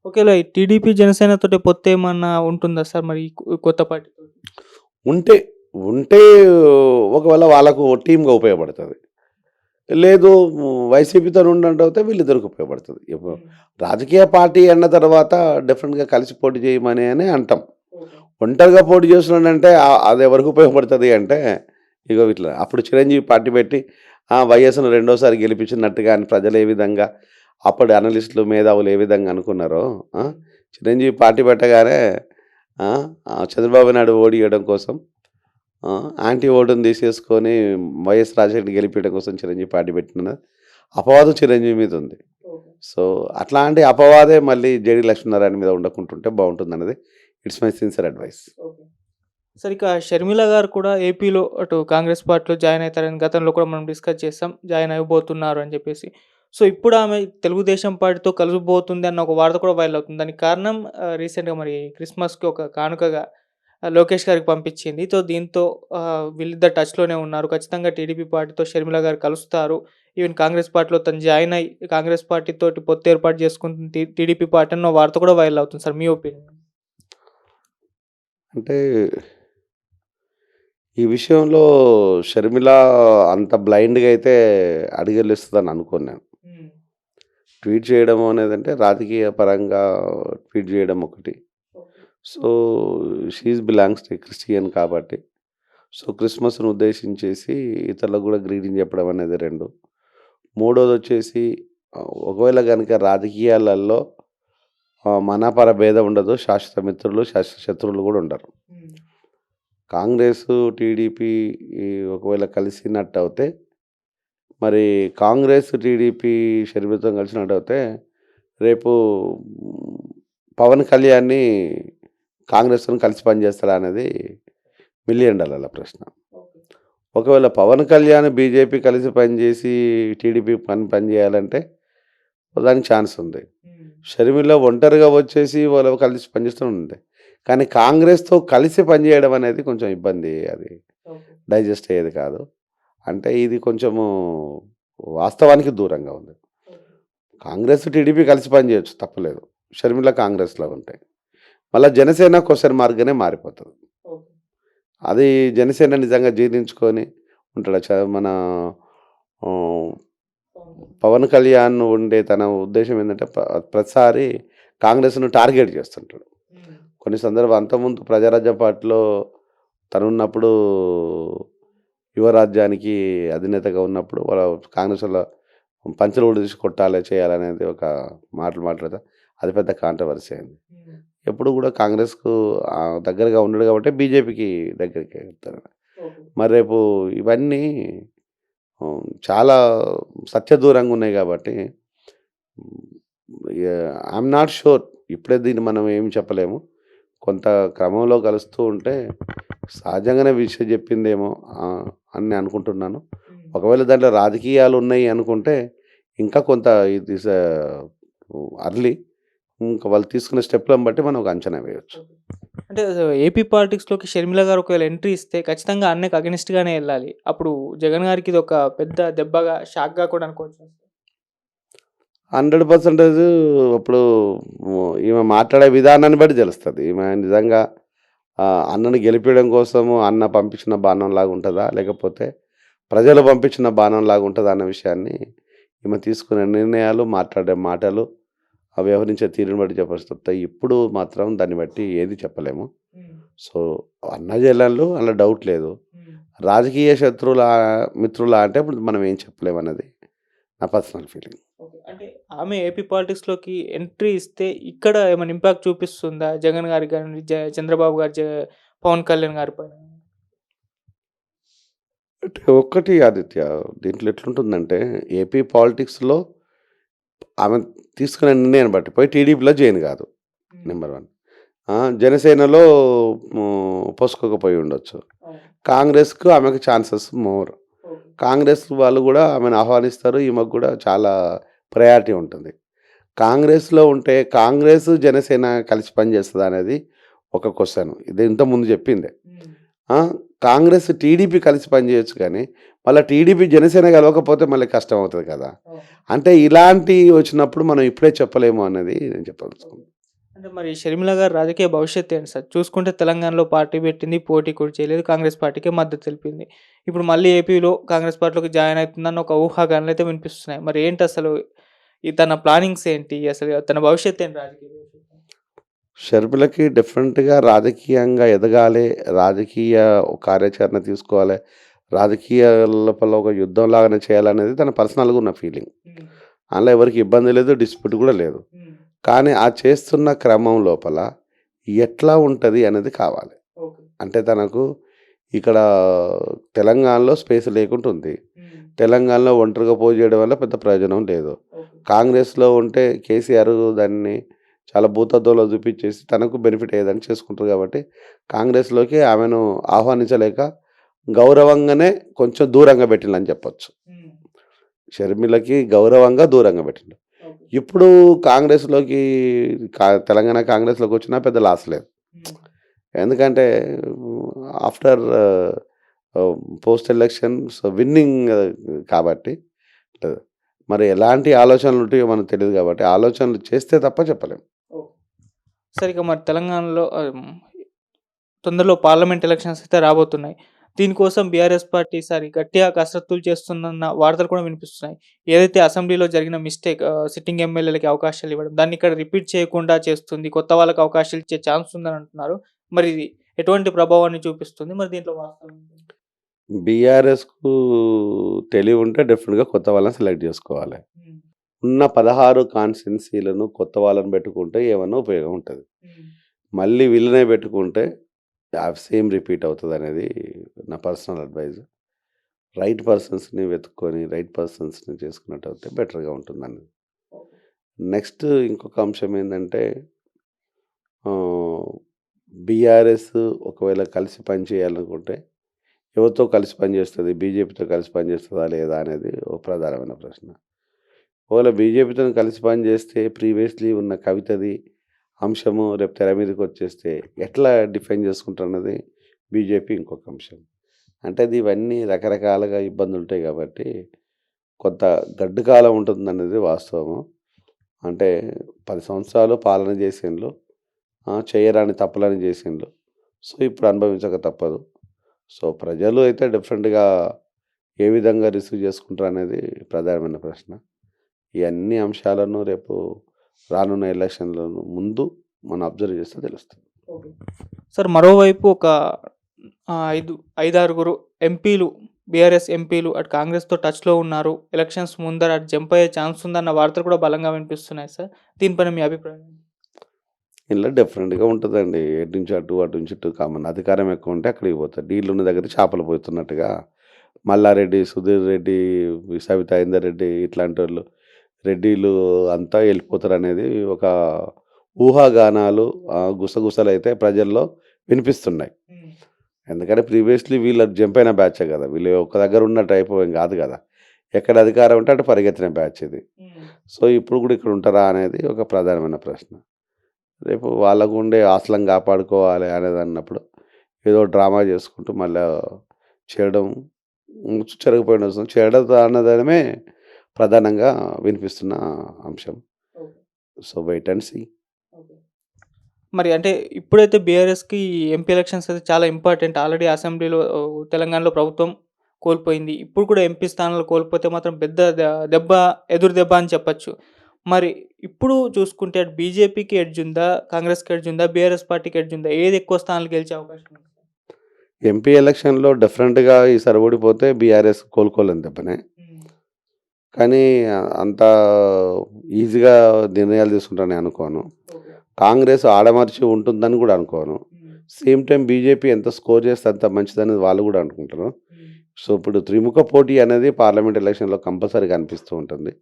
ఒకేలా ఈ టీడీపీ, జనసేనతోటి పొత్తేమన్నా ఉంటుందా సార్ మరి ఈ కొత్త పార్టీతోటి? ఉంటే ఉంటే ఒకవేళ వాళ్ళకు టీమ్‌గా ఉపయోగపడతది. లేదు వైసీపీతోని ఉండంటవుతే వీళ్ళిద్దరికి ఉపయోగపడతది. హ్మ్. రాజకీయ పార్టీ అన్న తర్వాత డెఫినెట్‌గా కలిసి పోటీ చేయమని అని అంటాం. ఓకే. ఒంటరిగా పోటీ చేస్తున్నాడంటే అది ఎవరికి ఉపయోగపడుతది అంటే, ఇగో ఇట్లా అప్పుడు చిరంజీవి పార్టీ పెట్టి వైఎస్‌ను రెండోసారి గెలిపించినట్టుగా అని ప్రజలు ఏ విధంగా అప్పటి అనలిస్టులు, మేధావులు ఏ విధంగా అనుకున్నారో ఆ! హ్మ్. చిరంజీవి పార్టీ పెట్టగానే ఆ! చంద్రబాబు నాయుడు ఓడియడం కోసం ఆ! యాంటీ ఓటుని తీసేసుకొని వైఎస్ రాజశేఖర్‌ని గెలిపియడం కోసం చిరంజీవి పార్టీ పెట్టిన అపవాదు చిరంజీవి మీద ఉంది. ఓకే. సో, అట్లాంటి అపవాదే మళ్ళీ జేడీ లక్ష్మీనారాయణ మీద ఉండకుంటుంటే బావుంటుందన్నది it's my sincere advice. Okay. Sir ఇక షర్మిల గారు కూడా ఏపీలో అటు కాంగ్రెస్ పార్టీలో జాయిన్ అయితారని గతంలో కూడా మనం డిస్కస్ చేసాం. జాయిన్ అవ్వబోతున్నారు అని చెప్పేసి. సో, ఇప్పుడు ఆమె తెలుగుదేశం పార్టీతో కలవబోతుంది అన్న ఒక వార్త కూడా వైరల్ అవుతుంది. దానికి కారణం రీసెంట్‌గా మరి క్రిస్మస్‌కి ఒక కానుకగా లోకేష్ గారికి పంపించింది. సో, దీంతో వీళ్ళిద్దరు టచ్‌లోనే ఉన్నారు. ఖచ్చితంగా టీడీపీ పార్టీతో షర్మిల గారు కలుస్తారు. ఈవెన్ కాంగ్రెస్ పార్టీలో తను జాయిన్ అయ్యి కాంగ్రెస్ పార్టీతోటి పొత్తు ఏర్పాటు చేసుకుంటుంది టీడీపీ పార్టీ అన్న వార్త కూడా వైరల్ అవుతుంది సార్. మీ ఒపీనియన్? అంటే ఈ విషయంలో షర్మిల అంత బ్లైండ్‌గా అయితే అడుగేలేస్తదని అనుకోను నేను. హ్మ్. ట్వీట్ చేయడం అనేదంటే రాజకీయ పరంగా ట్వీట్ చేయడం ఒకటి. Okay. So, she belongs to Christian కాబట్టి. సో, క్రిస్మస్‌ను ఉద్దేశించేసి ఇతరులకు గూడా గ్రీటింగ్ చెప్పడం అనేది 2. మూడోదొచ్చేసి ఒకవేళ గనుక రాజకీయాలలో మనపర భేదం ఉండదు. శాశ్వత మిత్రులు, శాశ్వత శత్రువులు గూడా ఉండరు. హ్మ్. కాంగ్రెసు, టీడీపీ ఒకవేళ కలిసినట్టవుతే మరి కాంగ్రెస్, టీడీపీ షర్మిలతో కలిసినట్టయితే రేపు హ్మ్, పవన్ కళ్యాణ్‌ని కాంగ్రెస్‌తోని కలిసి పనిచేస్తాడా అనేది $1,000,000 ప్రశ్న. ఓకే. ఒకవేళ పవన్ కళ్యాణ్, బీజేపీ కలిసి పనిచేసి టీడీపీ పని చేయాలంటే దానికి ఛాన్స్ ఉంది. హ్మ్. షర్మిల ఒంటరిగా వచ్చేసి వాళ్ళు కలిసి పనిచేస్తూ ఉంది. కానీ కాంగ్రెస్‌తో కలిసి పనిచేయడం అనేది కొంచెం ఇబ్బంది. అది ఓకే. డైజెస్ట్ అయ్యేది కాదు. అంటే ఇది కొంచెము వాస్తవానికి దూరంగా ఉంది. ఓకే. కాంగ్రెస్, టీడీపీ కలిసి పనిచేయొచ్చు తప్పులేదు. షర్మిల కాంగ్రెస్‌లో ఉంటే. మళ్ళా జనసేన క్వెషన్ మార్క్‌గానే మారిపోతది. ఓకే. అది జనసేన నిజంగా జీర్ణించుకొని ఉంటాడా? మన ఆహ్, అవును. పవన్ కళ్యాణ్ ఉండే తన ఉద్దేశ్యం ఏందంటే ప్రతిసారి కాంగ్రెస్‌ను టార్గెట్ చేస్తుంటాడు. హ్మ్. కొన్ని సందర్భాలు అంతకుముందు ప్రజారాజ్యం పార్టీలో తనున్నప్పుడు యువరాజ్యానికి అధినేతగా ఉన్నప్పుడు వాళ్ళ కాంగ్రెస్ పంచెలు ఊడదీసి కొట్టాలి, చేయాలనేది ఒక మాటలు మాట్లాడితే అది పెద్ద కాంట్రవర్సీ అయింది. హ్మ్. ఎప్పుడు కూడా కాంగ్రెస్‌కు దగ్గరగా ఉన్నాడు కాబట్టి బీజేపీకి దగ్గరికి వెళ్తారు. ఓకే. మరి రేపు ఇవన్నీ చాలా సత్యదూరంగా ఉన్నాయి కాబట్టి ఐయామ్ నాట్ షూర్. ఇప్పుడే దీన్ని మనం ఏమి చెప్పలేము. కొంత క్రమంలో కలుస్తూ ఉంటే సహజంగానే విషయం చెప్పిందేమో అని నేను అనుకుంటున్నాను. హ్మ్. ఒకవేళ దాంట్లో రాజకీయాలు ఉన్నాయి అనుకుంటే ఇంకా కొంత ఇట్ ఈస్ అర్లీ. ఇంకా వాళ్ళు తీసుకునే స్టెప్‌లను బట్టి మనం ఒక అంచనా వేయొచ్చు. ఓకే. అంటే ఏపీ పాలిటిక్స్‌లోకి షర్మిల గారు ఒకవేళ ఎంట్రీ ఇస్తే ఖచ్చితంగా అన్నకి అగెనిస్ట్‌గానే ఎళ్ళాలి. అప్పుడు జగన్ గారికి ఇదొక పెద్ద దెబ్బగా, షాక్‌గా కూడా అనుకోవచ్చా? 100% ఇప్పుడు ఈమె మాట్లాడే విధానాన్ని బట్టి తెలుస్తది. ఈమె నిజంగా అన్నని గెలిపియడం కోసము అన్న పంపించిన బాణంలాగా ఉంటదా? లేకపోతే ప్రజలు పంపించిన బాణంలాగా ఉంటదా? అన్న విషయాన్ని ఈమె తీసుకునే నిర్ణయాలు, మాట్లాడే మాటలు, వ్యవహరించే తీరుని బట్టి చెప్పొచ్చు తప్పితే ఇప్పుడు మాత్రం దాన్ని బట్టి ఏది చెప్పలేము. హ్మ్. సో, అన్న చెల్లెళ్ళు అందులో డౌట్ లేదు. హ్మ్. రాజకీయ శత్రువులా, మిత్రులా అంటే ఇప్పుడు మనం ఏం చెప్పలేమన్నది నా పర్సనల్ ఫీలింగ్. ఓకే. అంటే ఆమె ఏపీ పాలిటిక్స్‌లోకి ఎంట్రీ ఇస్తే ఇక్కడ ఏమైనా ఇంపాక్ట్ చూపిస్తుందా? జగన్ గారికి గాని, చంద్రబాబు గారు, పవన్ కళ్యాణ్ గారి పైన? అంటే ఒక్కటి ఆదిత్య, దీంట్లో ఎట్లుంటుందంటే ఏపీ పాలిటిక్స్‌లో ఆమె తీసుకునే నిర్ణయాన్ని బట్టి పోయి టీడీపీలో జాయిన్ కాదు. హ్మ్. నంబర్ 1. జనసేనలో పోసుకోకపోయి ఉండొచ్చు. అవును. కాంగ్రెస్‌కు ఆమెకు ఛాన్సెస్ మోర్. ఓకే. కాంగ్రెస్ వాళ్ళు గూడా ఆమెను ఆహ్వానిస్తారు. ఈమెకు గూడా చాలా ప్రయారిటీ ఉంటుంది. కాంగ్రెస్‌లో ఉంటే కాంగ్రెస్, జనసేన కలిసి పనిచేస్తదా అనేది ఒక క్వెషన్. ఇది ఇంతకుముందు చెప్పిందే. హ్మ్. ఆ! కాంగ్రెస్, టీడీపీ కలిసి పనిచేయొచ్చు కానీ, మళ్ళా టీడీపీ, జనసేన కలవకపోతే మళ్ళీ కష్టమవుతది కదా! అవును. అంటే ఇలాంటివి వచ్చినప్పుడు మనం ఇప్పుడే చెప్పలేము అన్నది నేను చెప్పదలుచుకున్నాను. అంటే మరి షర్మిల గారి రాజకీయ భవిష్యత్తు ఏంటి సార్? చూసుకుంటే తెలంగాణలో పార్టీ పెట్టింది, పోటీ కూడా చేయలేదు. కాంగ్రెస్ పార్టీకే మద్దతు తెలిపింది. ఇప్పుడు మళ్ళీ ఏపీలో కాంగ్రెస్ పార్టీలోకి జాయిన్ అవుతుందన్న ఒక ఊహాగానాలైతే వినిపిస్తున్నాయి. మరి ఏంటి అసలు తన ప్లానింగ్స్ ఏంటి? అసలు తన భవిష్యత్తు ఏంటి రాజకీయ భవిష్యత్తు? షర్మిలకి డెఫినెట్‌గా రాజకీయంగా ఎదగాలి. రాజకీయ కార్యాచరణ తీసుకోవాలి. రాజకీయ లోపల ఒక యుద్ధం లాగానే చేయాలనేది తన పర్సనల్‌గా ఉన్న ఫీలింగ్. హ్మ్. అందులో ఎవరికీ ఇబ్బంది లేదు. డిస్ప్యూట్ కూడా లేదు. హ్మ్. కానీ ఆ చేస్తున్న క్రమం లోపల ఎట్లా ఉంటది అనేది కావాలి. ఓకే. అంటే తనకు ఇక్కడ తెలంగాణలో స్పేస్ లేకుంటుంది. హ్మ్. తెలంగాణలో ఒంటరిగా పోటీ చేయడం వల్ల పెద్ద ప్రయోజనం లేదు. ఓకే. కాంగ్రెస్‌లో ఉంటే కేసీఆర్ దాన్ని చాలా భూతద్దంలో చూపించేసి తనకు బెనిఫిట్ అయ్యేదని చేసుకుంటారు కాబట్టి కాంగ్రెస్‌లోకి ఆమెను ఆహ్వానించలేక గౌరవంగానే కొంచెం దూరంగా పెట్టిండని చెప్పొచ్చు. హ్మ్. షర్మిలకి గౌరవంగా దూరంగా పెట్టిండు. ఓకే. ఇప్పుడు కాంగ్రెస్‌లోకి తెలంగాణ కాంగ్రెస్‌లోకి వచ్చినా పెద్ద లాస్ లేదు. హ్మ్. ఎందుకంటే ఆఫ్టర్ పోస్ట్ ఎలక్షన్స్ విన్నింగ్ కాబట్టి లేదు. మరి ఎలాంటి ఆలోచనలు ఉంటాయో మనకు తెలీదు కాబట్టి ఆలోచనలు చేస్తే తప్ప చెప్పలేం. ఓకే. సరే ఇక మరి తెలంగాణలో తొందరలో పార్లమెంట్ ఎలక్షన్స్ అయితే రాబోతున్నాయి. దీనికోసం బీఆర్ఎస్ పార్టీ ఈసారి గట్టిగా కసరత్తులు చేస్తుందన్న వార్తలు కూడా వినిపిస్తున్నాయి. ఏదైతే అసెంబ్లీలో జరిగిన మిస్టేక్ సిట్టింగ్ ఎమ్మెల్యేలకి అవకాశాలు ఇవ్వడం, దాన్ని ఇక్కడ రిపీట్ చేయకుండా చేస్తుంది. కొత్త వాళ్ళకి అవకాశాలు ఇచ్చే ఛాన్స్ ఉందని అంటున్నారు. మరి ఇది ఎటువంటి ప్రభావాన్ని చూపిస్తుంది? మరి దీంట్లో వాస్తవం ఏంటి? బీఆర్ఎస్‌కు తెలివి ఉంటే డెఫినిట్‌గా కొత్త వాళ్ళని సెలెక్ట్ చేసుకోవాలి. హ్మ్. ఉన్న 16 కాన్స్టిట్యున్సీలను కొత్త వాళ్ళని పెట్టుకుంటే ఏమన్నా ఉపయోగం ఉంటది. హ్మ్. మళ్ళీ వీళ్ళనే పెట్టుకుంటే సేమ్ రిపీట్ అవుతదనేది నా పర్సనల్ అడ్వైస్. రైట్ పర్సన్స్‌ని వెతుక్కొని, రైట్ పర్సన్స్‌ని చేసుకున్నట్టయితే బెటర్‌గా ఉంటుందని. ఓకే. నెక్స్ట్ ఇంకొక అంశం ఏందంటే ఆహ్, బీఆర్ఎస్ ఒకవేళ కలిసి పని చేయాలనుకుంటే ఎవరితో కలిసి పనిచేస్తది? బీజేపీతో కలిసి పనిచేస్తదా లేదా అనేది ఒక ప్రధానమైన ప్రశ్న. ఒకవేళ బీజేపీతోని కలిసి పనిచేస్తే ప్రీవియస్‌లీ ఉన్న కవితది అంశము రేపు తెర మీదకొచ్చేస్తే ఎట్లా డిఫైన్ చేసుకుంటారన్నది బీజేపీ ఇంకొక అంశం. అంటే ఇవన్నీ రకరకాలుగా ఇబ్బందులుంటాయి కాబట్టి కొంత గడ్డు కాలం ఉంటుందనేది వాస్తవము. అంటే 10 సంవత్సరాలు పాలన చేసిండ్లు. చేయరాని తప్పులని చేసిండ్లు. సో, ఇప్పుడు అనుభవించక తప్పదు. సో, ప్రజలు అయితే డిఫరెంట్‌గా ఏ విధంగా రిసీవ్ చేసుకుంటారనేది ప్రధానమైన ప్రశ్న. ఈ అన్ని అంశాలను రేపు రానున్న ఎలక్షన్‌లను ముందు మనం అబ్జర్వ్ చేస్తే తెలుస్తుంది. ఓకే. సార్ మరోవైపు ఒక 5, 6 ఎంపీలు బీఆర్ఎస్ ఎంపీలు అటు కాంగ్రెస్‌తో టచ్‌లో ఉన్నారు. ఎలక్షన్స్ ముందర అటు జంప్ అయ్యే ఛాన్స్ ఉందన్న వార్తలు కూడా బలంగా వినిపిస్తున్నాయి సార్. దీనిపైన మీ అభిప్రాయం ఏంటి? ఇలా డిఫరెంట్‌గా ఉంటదండి. ఎటు నుంచి అటు, అటు నుంచి ఇటు కామన్. అధికారం ఎక్కువ ఉంటే అక్కడికి పోతారు. నీళ్లున్న దగ్గర చేపలు పోతున్నట్టుగా మల్లారెడ్డి, సుధీర్ రెడ్డి, సబితా ఇందర్ రెడ్డి ఇట్లాంటోళ్ళు రెడ్డిలు అంతా వెళ్ళిపోతారనేది ఒక ఊహాగానాలు గుసగుసలైతే ప్రజల్లో వినిపిస్తున్నాయి. హ్మ్. ఎందుకంటే ప్రీవియస్‌లీ వీళ్ళు జంప్ అయిన బ్యాచే గదా! వీళ్ళు ఒక దగ్గర ఉన్నట్టు అయిపోయేం గాదు గదా! ఎక్కడ అధికారం ఉంటే అటు పరిగెత్తిన బ్యాచ్ ఇది. హ్మ్. సో, ఇప్పుడు గూడా ఇక్కడ ఉంటారా అనేది ఒక ప్రధానమైన ప్రశ్న. రేపు వాళ్ళకు ఉండే ఆస్తులను కాపాడుకోవాలి అనేదన్నప్పుడు ఏదో డ్రామా చేసుకుంటూ మళ్ళా చేయడం చెరగిపోయిన చేయడం అన్నదనమే ప్రధానంగా వినిపిస్తున్న అంశం. Okay. So, wait and see. Okay. మరి అంటే ఇప్పుడైతే బీఆర్ఎస్‌కి ఎంపీ ఎలక్షన్స్ అయితే చాలా ఇంపార్టెంట్. ఆల్రెడీ అసెంబ్లీలో తెలంగాణలో ప్రభుత్వం కోల్పోయింది. ఇప్పుడు కూడా ఎంపీ స్థానాలు కోల్పోతే మాత్రం పెద్ద దెబ్బ ఎదురు దెబ్బ అని చెప్పొచ్చు. మరి ఇప్పుడు చూసుకుంటే అటు బీజేపీకి ఎడ్జ్ ఉందా? కాంగ్రెస్‌కి ఎడ్జ్ ఉందా? బీఆర్ఎస్ పార్టీకి ఎడ్జ్ ఉందా? ఏది ఎక్కువ స్థానాలు గెలిచే అవకాశం ఉంది? ఎంపీ ఎలక్షన్‌లో డిఫరెంట్‌గా ఈసారి ఓడిపోతే బీఆర్ఎస్ కోలుకోలేని దెబ్బనే. హ్మ్. కానీ అంత ఈజీగా నిర్ణయాలు తీసుకుంటారని అనుకోను. ఓకే. కాంగ్రెస్ ఆడమర్చి ఉంటుందని కూడా అనుకోను. హ్మ్. సేమ్ టైమ్ బీజేపీ ఎంత స్కోర్ చేస్తే అంత మంచిదనేది వాళ్ళు కూడా అనుకుంటారు. హ్మ్. సో, ఇప్పుడు త్రిముఖ పోటీ అనేది పార్లమెంట్ ఎలక్షన్‌లో కంపల్సరీగా కనిపిస్తూ ఉంటుంది.